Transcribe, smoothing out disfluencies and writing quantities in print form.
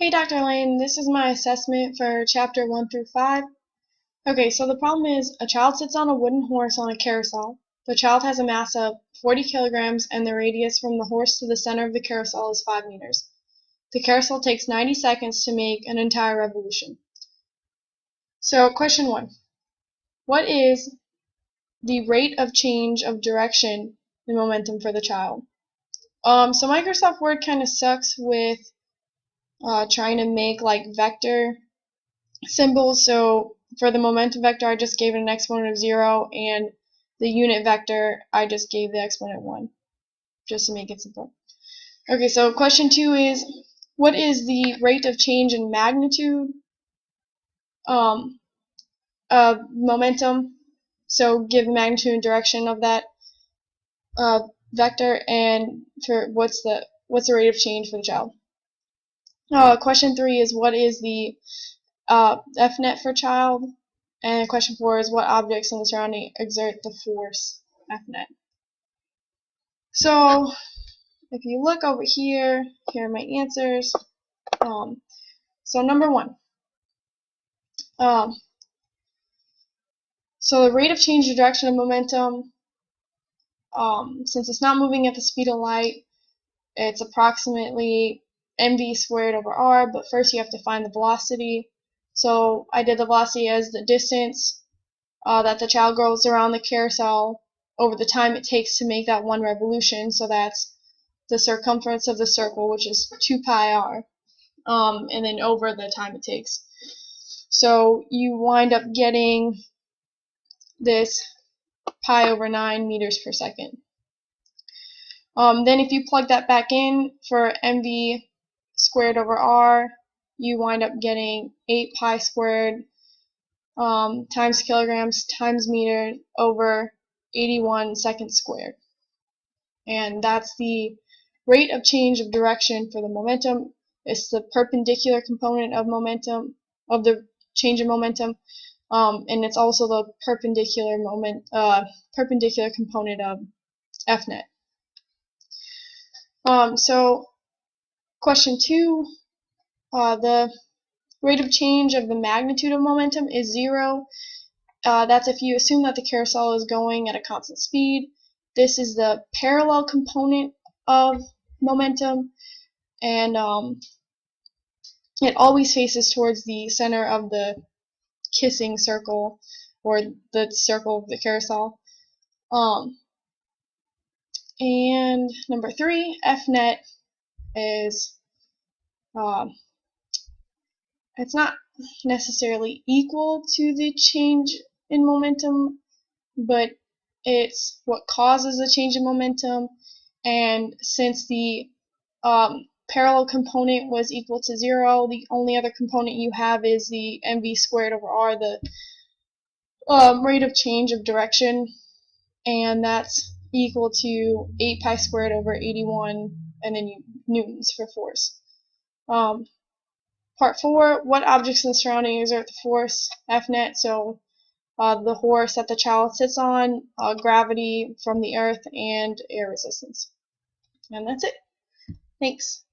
Hey Dr. Lane, this is my assessment for chapter 1 through 5. Okay, so the problem is a child sits on a wooden horse on a carousel. The child has a mass of 40 kilograms and the radius from the horse to the center of the carousel is 5 meters. The carousel takes 90 seconds to make an entire revolution. So question 1. What is the rate of change of direction and momentum for the child? So Microsoft Word kind of sucks with trying to make like vector symbols. So for the momentum vector, I just gave it an exponent of 0, and the unit vector, I just gave the exponent 1, just to make it simple. Okay, so question 2 is, what is the rate of change in magnitude of momentum? So give the magnitude and direction of that vector, and for what's the rate of change for the child? Question 3 is, what is the Fnet for child? And question 4 is, what objects in the surrounding exert the force Fnet? So if you look over here, here are my answers. So number 1. So the rate of change of direction of momentum, since it's not moving at the speed of light, it's approximately mv squared over r, but first you have to find the velocity. So I did the velocity as the distance that the child goes around the carousel over the time it takes to make that one revolution. So that's the circumference of the circle, which is 2 pi r, and then over the time it takes. So you wind up getting this pi over 9 meters per second. Then if you plug that back in for mv squared over r, you wind up getting 8 pi squared times kilograms times meter over 81 seconds squared. And that's the rate of change of direction for the momentum. It's the perpendicular component of momentum, of the change in momentum, and it's also the perpendicular component of Fnet. So question 2, the rate of change of the magnitude of momentum is 0. That's if you assume that the carousel is going at a constant speed. This is the parallel component of momentum, and it always faces towards the center of the kissing circle, or the circle of the carousel. And number 3, Fnet is, it's not necessarily equal to the change in momentum, but it's what causes the change in momentum. And since the parallel component was equal to 0, the only other component you have is the mv squared over r, the rate of change of direction, and that's equal to 8 pi squared over 81, and then newtons for force. Part 4, what objects in the surrounding exert the force Fnet? So the horse that the child sits on, gravity from the earth, and air resistance. And that's it. Thanks.